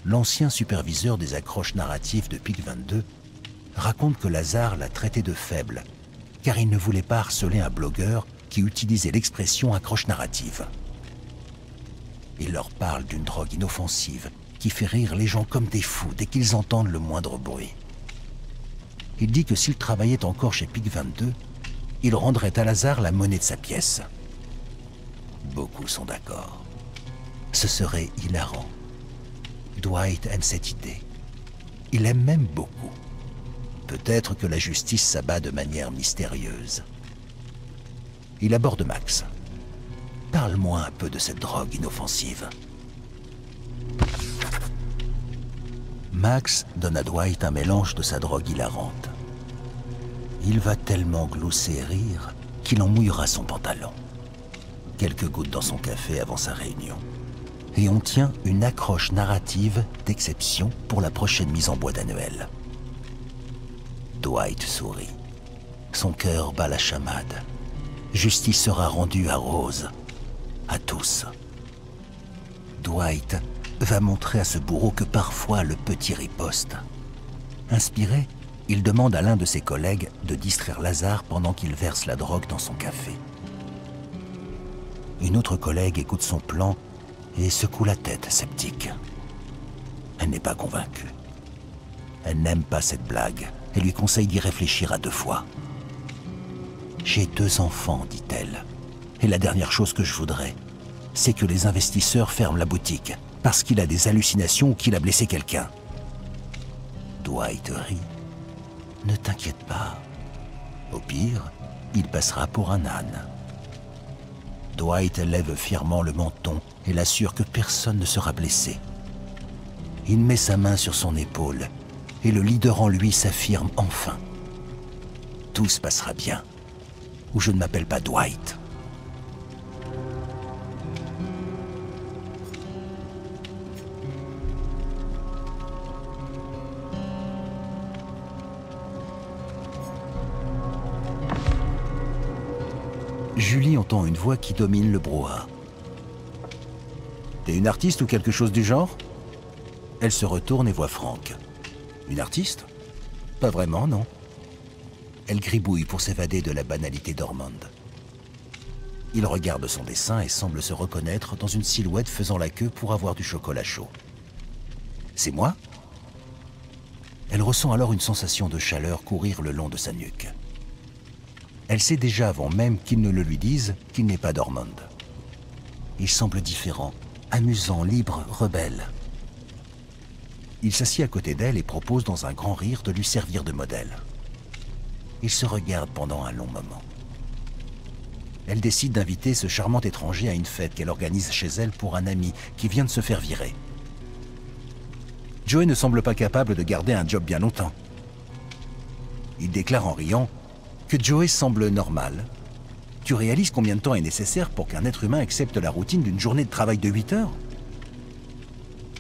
L'ancien superviseur des accroches narratives de PIC 22 raconte que Lazare l'a traité de faible, car il ne voulait pas harceler un blogueur qui utilisait l'expression accroche narrative. Il leur parle d'une drogue inoffensive qui fait rire les gens comme des fous dès qu'ils entendent le moindre bruit. Il dit que s'il travaillait encore chez PIC 22, il rendrait à Lazare la monnaie de sa pièce. Beaucoup sont d'accord. Ce serait hilarant. Dwight aime cette idée. Il aime même beaucoup. Peut-être que la justice s'abat de manière mystérieuse. Il aborde Max. Parle-moi un peu de cette drogue inoffensive. Max donne à Dwight un mélange de sa drogue hilarante. Il va tellement glousser et rire qu'il en mouillera son pantalon. Quelques gouttes dans son café avant sa réunion. Et on tient une accroche narrative d'exception pour la prochaine mise en boîte annuelle. Dwight sourit. Son cœur bat la chamade. Justice sera rendue à Rose, à tous. Dwight va montrer à ce bourreau que parfois le petit riposte. Inspiré, il demande à l'un de ses collègues de distraire Lazare pendant qu'il verse la drogue dans son café. Une autre collègue écoute son plan et secoue la tête, sceptique. Elle n'est pas convaincue. Elle n'aime pas cette blague et lui conseille d'y réfléchir à 2 fois. « J'ai 2 enfants, dit-elle, et la dernière chose que je voudrais, c'est que les investisseurs ferment la boutique parce qu'il a des hallucinations ou qu'il a blessé quelqu'un. » Dwight rit. « Ne t'inquiète pas. Au pire, il passera pour un âne. » Dwight lève fièrement le menton et l'assure que personne ne sera blessé. Il met sa main sur son épaule et le leader en lui s'affirme enfin. « Tout se passera bien, ou je ne m'appelle pas Dwight. » Julie entend une voix qui domine le brouhaha. « T'es une artiste ou quelque chose du genre ?» Elle se retourne et voit Frank. « Une artiste ? Pas vraiment, non. » Elle gribouille pour s'évader de la banalité d'Ormond. Il regarde son dessin et semble se reconnaître dans une silhouette faisant la queue pour avoir du chocolat chaud. « C'est moi ? Elle ressent alors une sensation de chaleur courir le long de sa nuque. Elle sait déjà avant même qu'il ne le lui dise qu'il n'est pas d'Ormond. Il semble différent, amusant, libre, rebelle. Il s'assied à côté d'elle et propose dans un grand rire de lui servir de modèle. Ils se regardent pendant un long moment. Elle décide d'inviter ce charmant étranger à une fête qu'elle organise chez elle pour un ami qui vient de se faire virer. Joey ne semble pas capable de garder un job bien longtemps. Il déclare en riant que Joey semble normal. Tu réalises combien de temps est nécessaire pour qu'un être humain accepte la routine d'une journée de travail de 8 heures?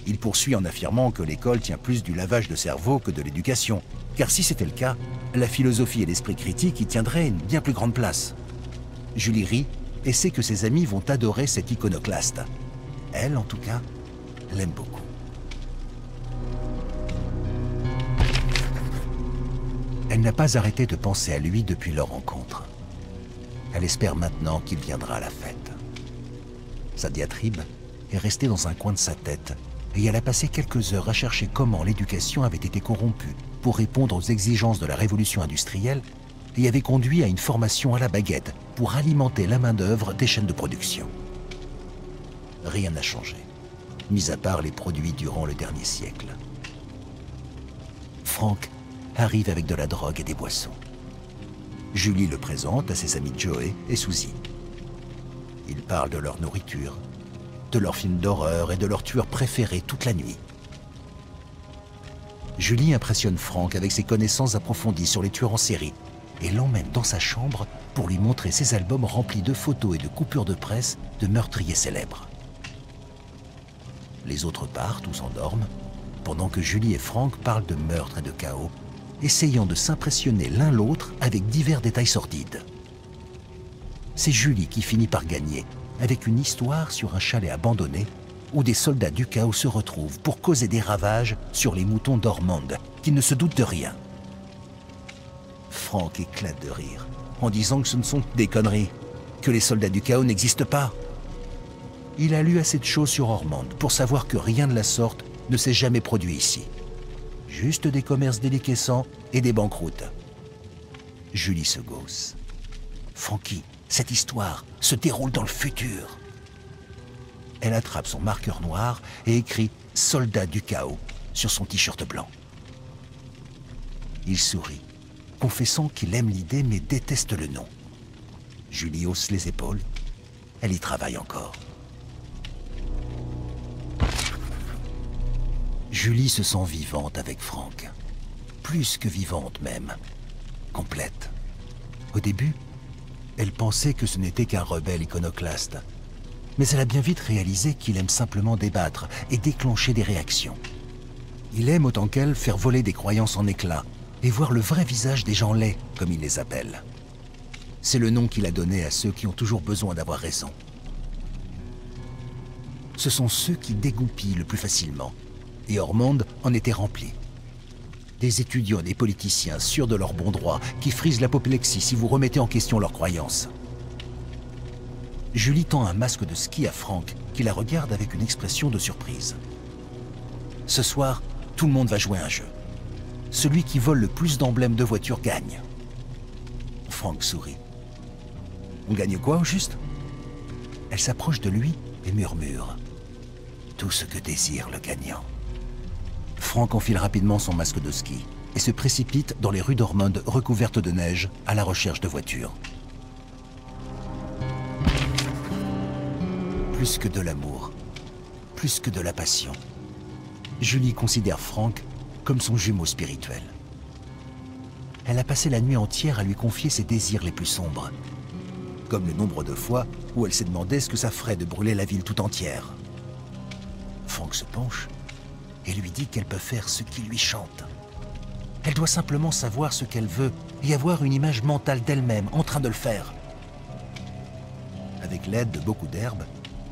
Il poursuit en affirmant que l'école tient plus du lavage de cerveau que de l'éducation, car si c'était le cas, la philosophie et l'esprit critique y tiendraient une bien plus grande place. Julie rit et sait que ses amis vont adorer cet iconoclaste. Elle, en tout cas, l'aime beaucoup. Elle n'a pas arrêté de penser à lui depuis leur rencontre. Elle espère maintenant qu'il viendra à la fête. Sa diatribe est restée dans un coin de sa tête et elle a passé quelques heures à chercher comment l'éducation avait été corrompue pour répondre aux exigences de la révolution industrielle et avait conduit à une formation à la baguette pour alimenter la main-d'œuvre des chaînes de production. Rien n'a changé, mis à part les produits durant le dernier siècle. Frank arrive avec de la drogue et des boissons. Julie le présente à ses amis Joey et Susie. Ils parlent de leur nourriture, de leurs films d'horreur et de leurs tueurs préférés toute la nuit. Julie impressionne Frank avec ses connaissances approfondies sur les tueurs en série et l'emmène dans sa chambre pour lui montrer ses albums remplis de photos et de coupures de presse de meurtriers célèbres. Les autres partent ou s'endorment, pendant que Julie et Frank parlent de meurtre et de chaos, essayant de s'impressionner l'un l'autre avec divers détails sordides. C'est Julie qui finit par gagner, avec une histoire sur un chalet abandonné où des soldats du chaos se retrouvent pour causer des ravages sur les moutons d'Ormond, qui ne se doutent de rien. Frank éclate de rire, en disant que ce ne sont que des conneries, que les soldats du chaos n'existent pas. Il a lu assez de choses sur Ormond pour savoir que rien de la sorte ne s'est jamais produit ici. Juste des commerces déliquescents et des banqueroutes. Julie se gausse. Frankie, cette histoire se déroule dans le futur. Elle attrape son marqueur noir et écrit « Soldat du chaos » sur son t-shirt blanc. Il sourit, confessant qu'il aime l'idée mais déteste le nom. Julie hausse les épaules. Elle y travaille encore. Julie se sent vivante avec Frank. Plus que vivante même. Complète. Au début, elle pensait que ce n'était qu'un rebelle iconoclaste. Mais elle a bien vite réalisé qu'il aime simplement débattre et déclencher des réactions. Il aime autant qu'elle faire voler des croyances en éclats et voir le vrai visage des gens laids, comme il les appelle. C'est le nom qu'il a donné à ceux qui ont toujours besoin d'avoir raison. Ce sont ceux qui dégoupillent le plus facilement. Et Ormond en était rempli. Des étudiants et des politiciens sûrs de leur bon droit qui frisent l'apoplexie si vous remettez en question leurs croyances. Julie tend un masque de ski à Frank qui la regarde avec une expression de surprise. Ce soir, tout le monde va jouer un jeu. Celui qui vole le plus d'emblèmes de voiture gagne. Frank sourit. On gagne quoi au juste? Elle s'approche de lui et murmure. Tout ce que désire le gagnant. Frank enfile rapidement son masque de ski et se précipite dans les rues d'Ormond recouvertes de neige à la recherche de voitures. Plus que de l'amour, plus que de la passion, Julie considère Frank comme son jumeau spirituel. Elle a passé la nuit entière à lui confier ses désirs les plus sombres, comme le nombre de fois où elle s'est demandé ce que ça ferait de brûler la ville tout entière. Frank se penche et lui dit qu'elle peut faire ce qui lui chante. Elle doit simplement savoir ce qu'elle veut et avoir une image mentale d'elle-même en train de le faire. Avec l'aide de beaucoup d'herbes,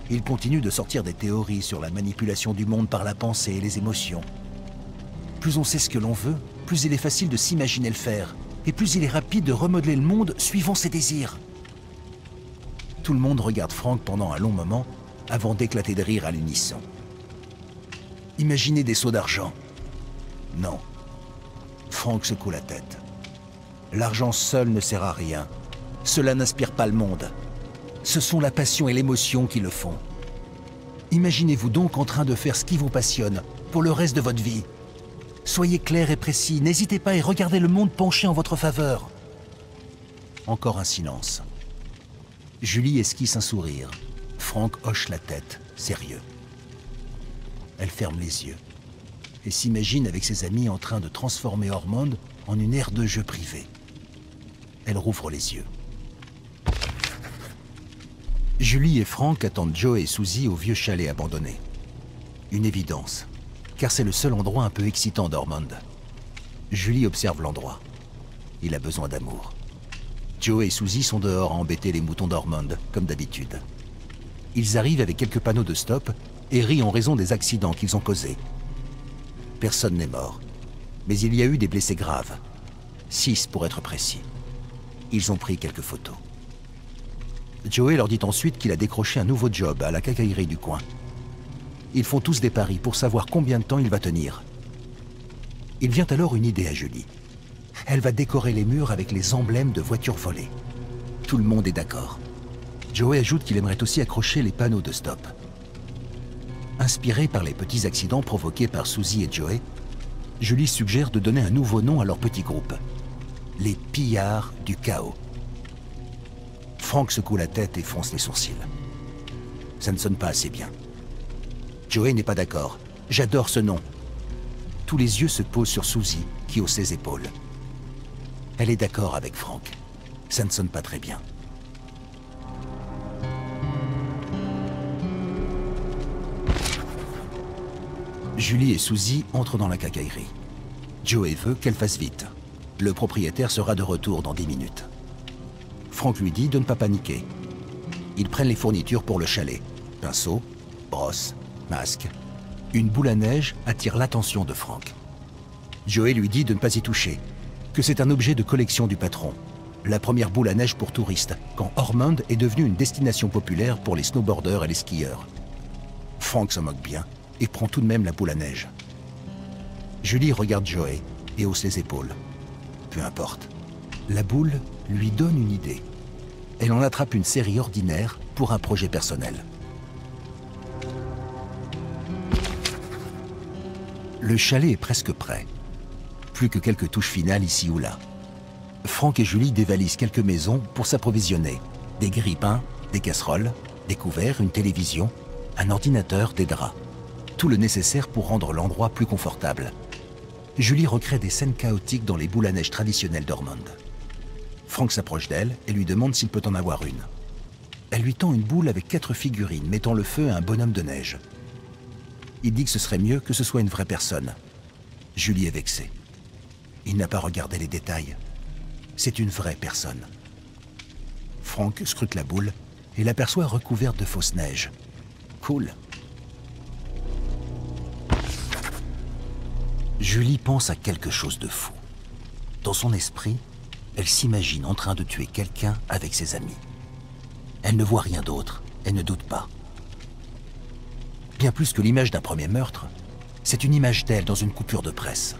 il continue de sortir des théories sur la manipulation du monde par la pensée et les émotions. Plus on sait ce que l'on veut, plus il est facile de s'imaginer le faire, et plus il est rapide de remodeler le monde suivant ses désirs. Tout le monde regarde Frank pendant un long moment avant d'éclater de rire à l'unisson. Imaginez des seaux d'argent. Non. Frank secoue la tête. L'argent seul ne sert à rien. Cela n'inspire pas le monde. Ce sont la passion et l'émotion qui le font. Imaginez-vous donc en train de faire ce qui vous passionne pour le reste de votre vie. Soyez clair et précis, n'hésitez pas et regardez le monde pencher en votre faveur. Encore un silence. Julie esquisse un sourire. Frank hoche la tête, sérieux. Elle ferme les yeux et s'imagine avec ses amis en train de transformer Ormond en une aire de jeu privée. Elle rouvre les yeux. Julie et Frank attendent Joe et Susie au vieux chalet abandonné. Une évidence, car c'est le seul endroit un peu excitant d'Ormond. Julie observe l'endroit. Il a besoin d'amour. Joe et Susie sont dehors à embêter les moutons d'Ormond, comme d'habitude. Ils arrivent avec quelques panneaux de stop et rient en raison des accidents qu'ils ont causés. Personne n'est mort, mais il y a eu des blessés graves. 6 pour être précis. Ils ont pris quelques photos. Joey leur dit ensuite qu'il a décroché un nouveau job à la quincaillerie du coin. Ils font tous des paris pour savoir combien de temps il va tenir. Il vient alors une idée à Julie. Elle va décorer les murs avec les emblèmes de voitures volées. Tout le monde est d'accord. Joey ajoute qu'il aimerait aussi accrocher les panneaux de stop. Inspiré par les petits accidents provoqués par Susie et Joey, Julie suggère de donner un nouveau nom à leur petit groupe. Les pillards du chaos. Frank secoue la tête et fronce les sourcils. Ça ne sonne pas assez bien. Joey n'est pas d'accord. J'adore ce nom. Tous les yeux se posent sur Susie, qui hausse ses épaules. Elle est d'accord avec Frank. Ça ne sonne pas très bien. Julie et Susie entrent dans la quincaillerie. Joey veut qu'elle fasse vite. Le propriétaire sera de retour dans 10 minutes. Frank lui dit de ne pas paniquer. Ils prennent les fournitures pour le chalet. Pinceau, brosse, masque. Une boule à neige attire l'attention de Frank. Joey lui dit de ne pas y toucher, que c'est un objet de collection du patron. La première boule à neige pour touristes, quand Ormond est devenu une destination populaire pour les snowboarders et les skieurs. Frank se moque bien et prend tout de même la boule à neige. Julie regarde Joey et hausse les épaules. Peu importe. La boule lui donne une idée. Elle en attrape une série ordinaire pour un projet personnel. Le chalet est presque prêt. Plus que quelques touches finales ici ou là. Frank et Julie dévalisent quelques maisons pour s'approvisionner. Des grille-pains, des casseroles, des couverts, une télévision, un ordinateur, des draps. Tout le nécessaire pour rendre l'endroit plus confortable. Julie recrée des scènes chaotiques dans les boules à neige traditionnelles d'Ormond. Frank s'approche d'elle et lui demande s'il peut en avoir une. Elle lui tend une boule avec 4 figurines mettant le feu à un bonhomme de neige. Il dit que ce serait mieux que ce soit une vraie personne. Julie est vexée. Il n'a pas regardé les détails. C'est une vraie personne. Frank scrute la boule et l'aperçoit recouverte de fausse neige. Cool. Julie pense à quelque chose de fou. Dans son esprit, elle s'imagine en train de tuer quelqu'un avec ses amis. Elle ne voit rien d'autre, elle ne doute pas. Bien plus que l'image d'un premier meurtre, c'est une image d'elle dans une coupure de presse.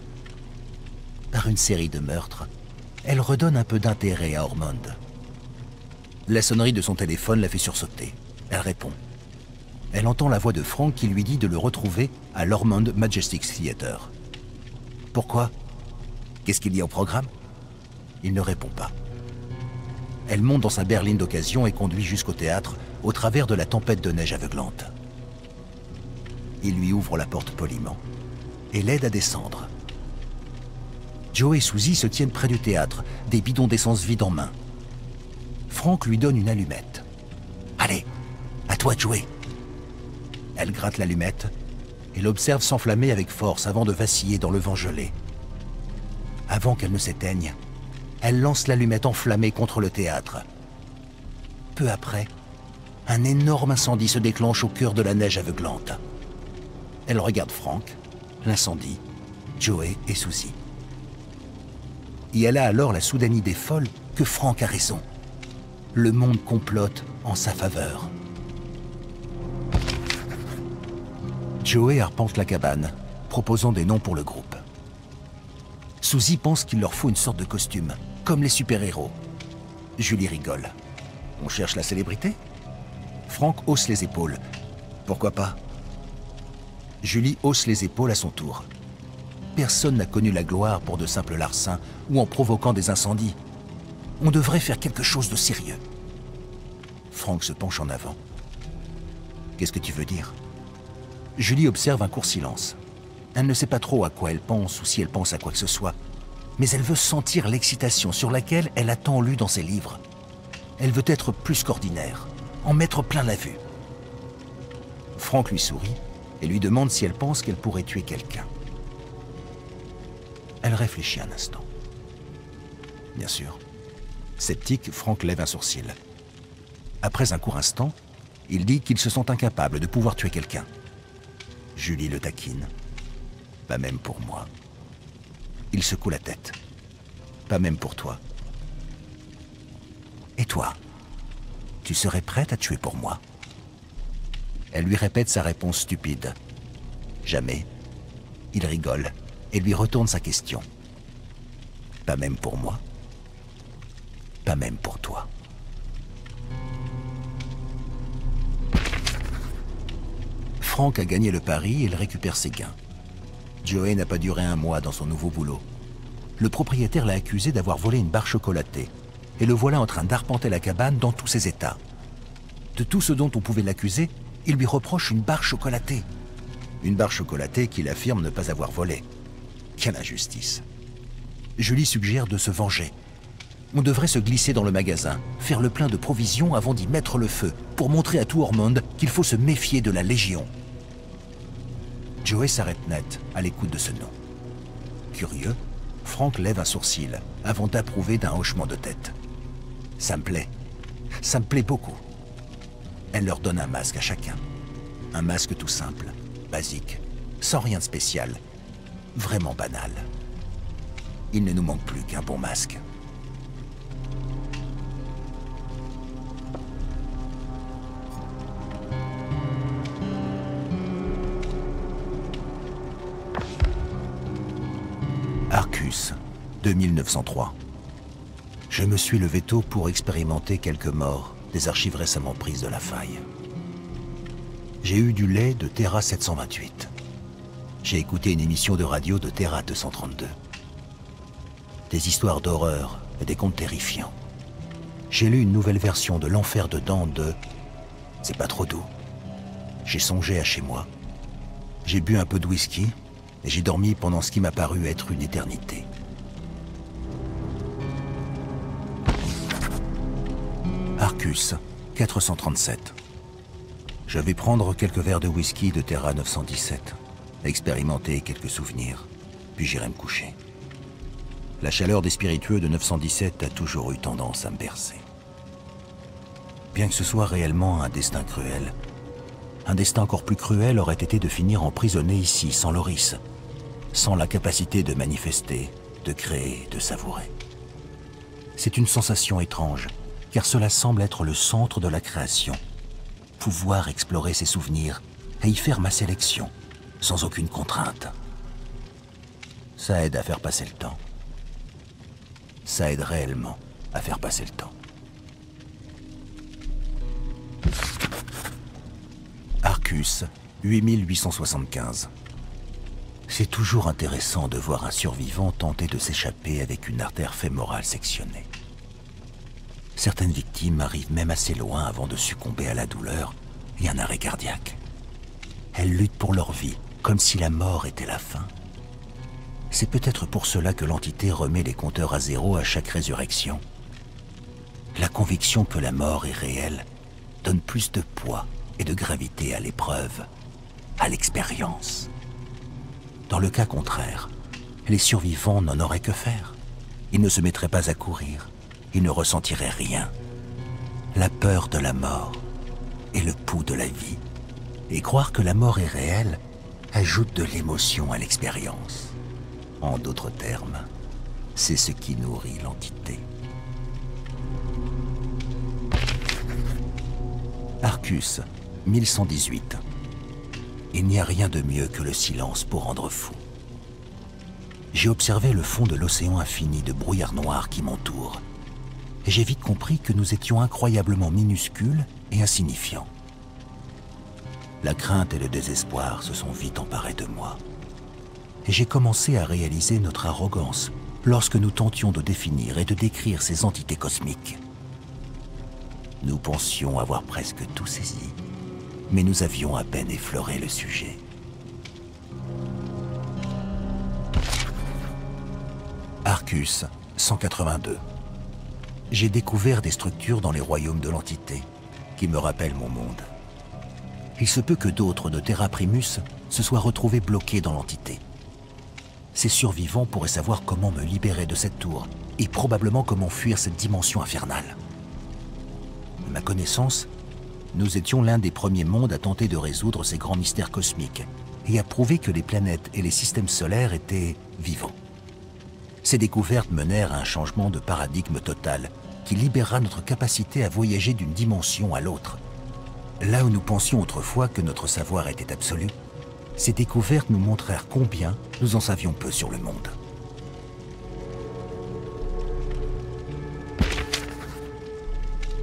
Par une série de meurtres, elle redonne un peu d'intérêt à Ormond. La sonnerie de son téléphone la fait sursauter. Elle répond. Elle entend la voix de Frank qui lui dit de le retrouver à l'Ormond Majestic Theatre. Pourquoi? Qu'est-ce qu'il y a au programme? Il ne répond pas. Elle monte dans sa berline d'occasion et conduit jusqu'au théâtre, au travers de la tempête de neige aveuglante. Il lui ouvre la porte poliment et l'aide à descendre. Joe et Susie se tiennent près du théâtre, des bidons d'essence vides en main. Frank lui donne une allumette. « Allez, à toi de jouer !» Elle gratte l'allumette et l'observe s'enflammer avec force avant de vaciller dans le vent gelé. Avant qu'elle ne s'éteigne, elle lance l'allumette enflammée contre le théâtre. Peu après, un énorme incendie se déclenche au cœur de la neige aveuglante. Elle regarde Frank, l'incendie, Joey et Susie. Et elle a alors la soudaine idée folle que Frank a raison. Le monde complote en sa faveur. Joey arpente la cabane, proposant des noms pour le groupe. Suzy pense qu'il leur faut une sorte de costume, comme les super-héros. Julie rigole. On cherche la célébrité? Franck hausse les épaules. Pourquoi pas? Julie hausse les épaules à son tour. Personne n'a connu la gloire pour de simples larcins ou en provoquant des incendies. On devrait faire quelque chose de sérieux. Franck se penche en avant. Qu'est-ce que tu veux dire? Julie observe un court silence. Elle ne sait pas trop à quoi elle pense ou si elle pense à quoi que ce soit, mais elle veut sentir l'excitation sur laquelle elle a tant lu dans ses livres. Elle veut être plus qu'ordinaire, en mettre plein la vue. Franck lui sourit et lui demande si elle pense qu'elle pourrait tuer quelqu'un. Elle réfléchit un instant. Bien sûr. Sceptique, Franck lève un sourcil. Après un court instant, il dit qu'ils se sont incapables de pouvoir tuer quelqu'un. Julie le taquine. Pas même pour moi. Il secoue la tête. Pas même pour toi. Et toi? Tu serais prête à tuer pour moi? Elle lui répète sa réponse stupide. Jamais. Il rigole et lui retourne sa question. Pas même pour moi? Pas même pour toi. Franck a gagné le pari et il récupère ses gains. Joey n'a pas duré un mois dans son nouveau boulot. Le propriétaire l'a accusé d'avoir volé une barre chocolatée et le voilà en train d'arpenter la cabane dans tous ses états. De tout ce dont on pouvait l'accuser, il lui reproche une barre chocolatée. Une barre chocolatée qu'il affirme ne pas avoir volée. Quelle injustice. Julie suggère de se venger. On devrait se glisser dans le magasin, faire le plein de provisions avant d'y mettre le feu, pour montrer à tout Ormond qu'il faut se méfier de la Légion. Joey s'arrête net à l'écoute de ce nom. Curieux, Franck lève un sourcil avant d'approuver d'un hochement de tête. Ça me plaît beaucoup. Elle leur donne un masque à chacun. Un masque tout simple, basique, sans rien de spécial, vraiment banal. Il ne nous manque plus qu'un bon masque. Arcus, 2903. Je me suis levé tôt pour expérimenter quelques morts des archives récemment prises de la faille. J'ai eu du lait de Terra 728. J'ai écouté une émission de radio de Terra 232. Des histoires d'horreur et des contes terrifiants. J'ai lu une nouvelle version de l'enfer de Dante de... C'est pas trop doux. J'ai songé à chez moi. J'ai bu un peu de whisky et j'ai dormi pendant ce qui m'a paru être une éternité. Arcus, 437. Je vais prendre quelques verres de whisky de Terra 917, expérimenter quelques souvenirs, puis j'irai me coucher. La chaleur des spiritueux de 917 a toujours eu tendance à me bercer. Bien que ce soit réellement un destin cruel, un destin encore plus cruel aurait été de finir emprisonné ici, sans Loris, sans la capacité de manifester, de créer, de savourer. C'est une sensation étrange, car cela semble être le centre de la création. Pouvoir explorer ses souvenirs et y faire ma sélection, sans aucune contrainte. Ça aide à faire passer le temps. Ça aide réellement à faire passer le temps. Arcus, 8875. C'est toujours intéressant de voir un survivant tenter de s'échapper avec une artère fémorale sectionnée. Certaines victimes arrivent même assez loin avant de succomber à la douleur et un arrêt cardiaque. Elles luttent pour leur vie, comme si la mort était la fin. C'est peut-être pour cela que l'entité remet les compteurs à zéro à chaque résurrection. La conviction que la mort est réelle donne plus de poids et de gravité à l'épreuve, à l'expérience. Dans le cas contraire, les survivants n'en auraient que faire. Ils ne se mettraient pas à courir. Ils ne ressentiraient rien. La peur de la mort et le pouls de la vie. Et croire que la mort est réelle ajoute de l'émotion à l'expérience. En d'autres termes, c'est ce qui nourrit l'entité. Arcus, 1118. Il n'y a rien de mieux que le silence pour rendre fou. j'ai observé le fond de l'océan infini de brouillard noir qui m'entoure. Et j'ai vite compris que nous étions incroyablement minuscules et insignifiants. La crainte et le désespoir se sont vite emparés de moi. Et j'ai commencé à réaliser notre arrogance lorsque nous tentions de définir et de décrire ces entités cosmiques. Nous pensions avoir presque tout saisi, mais nous avions à peine effleuré le sujet. Arcus 182. J'ai découvert des structures dans les royaumes de l'entité qui me rappellent mon monde. Il se peut que d'autres de Terra Primus se soient retrouvés bloqués dans l'entité. Ces survivants pourraient savoir comment me libérer de cette tour et probablement comment fuir cette dimension infernale. À ma connaissance, nous étions l'un des premiers mondes à tenter de résoudre ces grands mystères cosmiques et à prouver que les planètes et les systèmes solaires étaient vivants. Ces découvertes menèrent à un changement de paradigme total qui libérera notre capacité à voyager d'une dimension à l'autre. Là où nous pensions autrefois que notre savoir était absolu, ces découvertes nous montrèrent combien nous en savions peu sur le monde.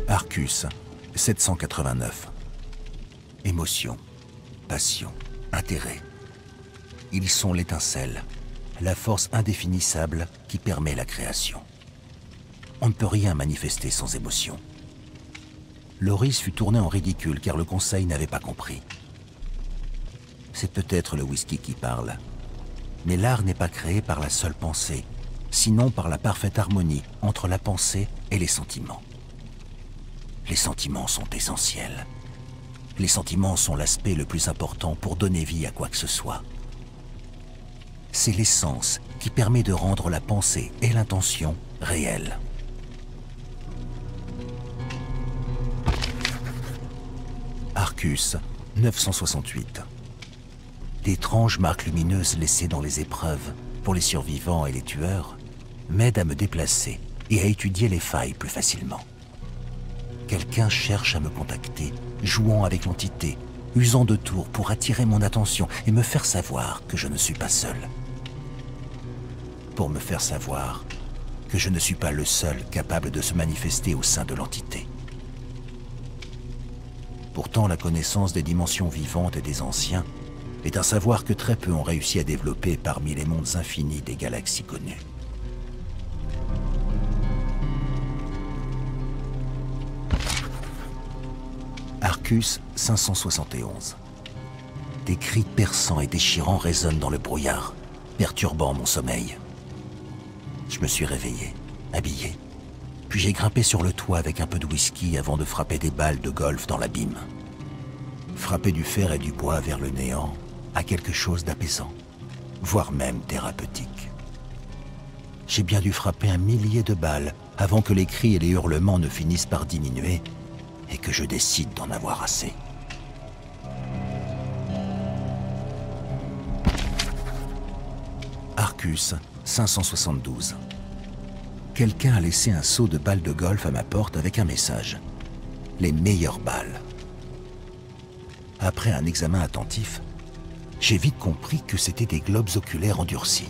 Arcus 789. Émotion, passion, intérêt. Ils sont l'étincelle, la force indéfinissable qui permet la création. On ne peut rien manifester sans émotion. Loris fut tourné en ridicule car le conseil n'avait pas compris. C'est peut-être le whisky qui parle. Mais l'art n'est pas créé par la seule pensée, sinon par la parfaite harmonie entre la pensée et les sentiments. Les sentiments sont essentiels. Les sentiments sont l'aspect le plus important pour donner vie à quoi que ce soit. C'est l'essence qui permet de rendre la pensée et l'intention réelles. Arcus 968. D'étranges marques lumineuses laissées dans les épreuves pour les survivants et les tueurs m'aident à me déplacer et à étudier les failles plus facilement. Quelqu'un cherche à me contacter, jouant avec l'entité, usant de tours pour attirer mon attention et me faire savoir que je ne suis pas seul. Pour me faire savoir que je ne suis pas le seul capable de se manifester au sein de l'entité. Pourtant, la connaissance des dimensions vivantes et des anciens est un savoir que très peu ont réussi à développer parmi les mondes infinis des galaxies connues. Arcus 571. Des cris perçants et déchirants résonnent dans le brouillard, perturbant mon sommeil. Je me suis réveillé, habillé, puis j'ai grimpé sur le toit avec un peu de whisky avant de frapper des balles de golf dans l'abîme. Frapper du fer et du bois vers le néant a quelque chose d'apaisant, voire même thérapeutique. J'ai bien dû frapper 1 millier de balles avant que les cris et les hurlements ne finissent par diminuer et que je décide d'en avoir assez. Arcus 572. Quelqu'un a laissé un seau de balles de golf à ma porte avec un message. Les meilleures balles. Après un examen attentif, j'ai vite compris que c'étaient des globes oculaires endurcis.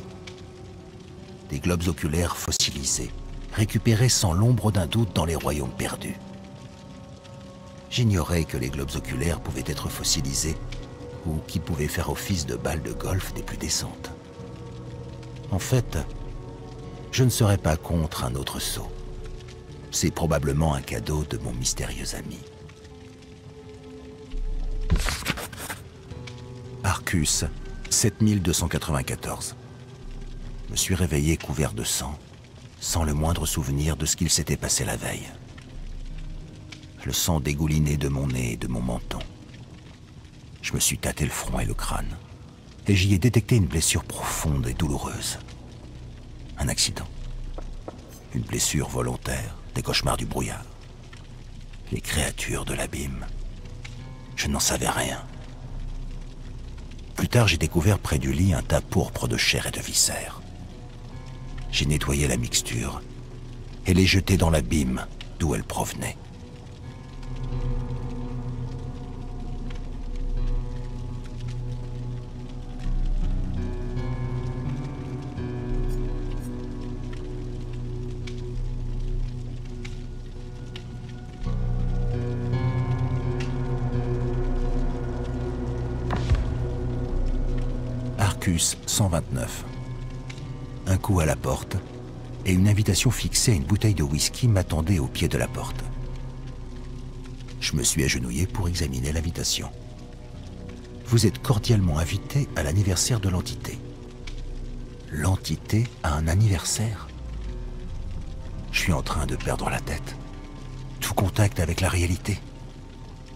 Des globes oculaires fossilisés, récupérés sans l'ombre d'un doute dans les royaumes perdus. J'ignorais que les globes oculaires pouvaient être fossilisés ou qu'ils pouvaient faire office de balles de golf des plus décentes. En fait, je ne serais pas contre un autre seau. C'est probablement un cadeau de mon mystérieux ami. Arcus 7294. Je me suis réveillé couvert de sang, sans le moindre souvenir de ce qu'il s'était passé la veille. Le sang dégoulinait de mon nez et de mon menton. Je me suis tâté le front et le crâne, et j'y ai détecté une blessure profonde et douloureuse. Un accident. Une blessure volontaire, des cauchemars du brouillard. Les créatures de l'abîme. Je n'en savais rien. Plus tard, j'ai découvert près du lit un tas pourpre de chair et de viscères. J'ai nettoyé la mixture et l'ai jetée dans l'abîme d'où elle provenait. Arcus 129. Un coup à la porte, et une invitation fixée à une bouteille de whisky m'attendait au pied de la porte. Je me suis agenouillé pour examiner l'invitation. Vous êtes cordialement invité à l'anniversaire de l'entité. L'entité a un anniversaire? Je suis en train de perdre la tête. Tout contact avec la réalité.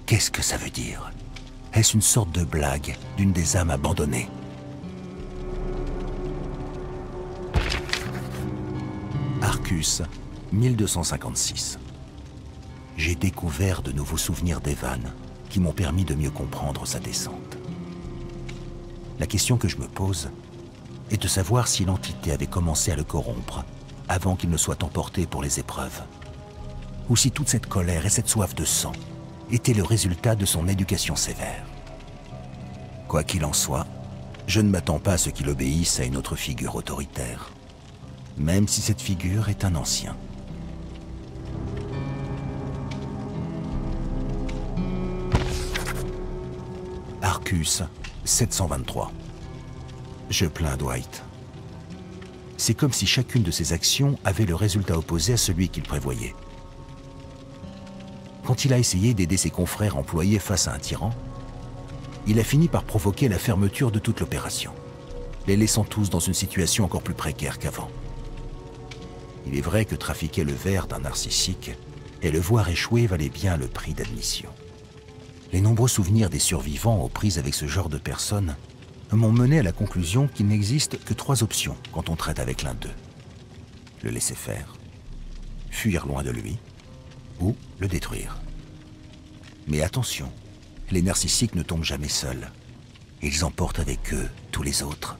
Qu'est-ce que ça veut dire? Est-ce une sorte de blague d'une des âmes abandonnées? Arcus 1256. J'ai découvert de nouveaux souvenirs d'Evan qui m'ont permis de mieux comprendre sa descente. La question que je me pose est de savoir si l'entité avait commencé à le corrompre avant qu'il ne soit emporté pour les épreuves, ou si toute cette colère et cette soif de sang étaient le résultat de son éducation sévère. Quoi qu'il en soit, je ne m'attends pas à ce qu'il obéisse à une autre figure autoritaire, même si cette figure est un ancien. Arcus 723. Je plains Dwight. C'est comme si chacune de ses actions avait le résultat opposé à celui qu'il prévoyait. Quand il a essayé d'aider ses confrères employés face à un tyran, il a fini par provoquer la fermeture de toute l'opération, les laissant tous dans une situation encore plus précaire qu'avant. Il est vrai que trafiquer le verre d'un narcissique et le voir échouer valait bien le prix d'admission. Les nombreux souvenirs des survivants aux prises avec ce genre de personnes m'ont mené à la conclusion qu'il n'existe que 3 options quand on traite avec l'un d'eux. Le laisser faire, fuir loin de lui, ou le détruire. Mais attention, les narcissiques ne tombent jamais seuls. Ils emportent avec eux tous les autres.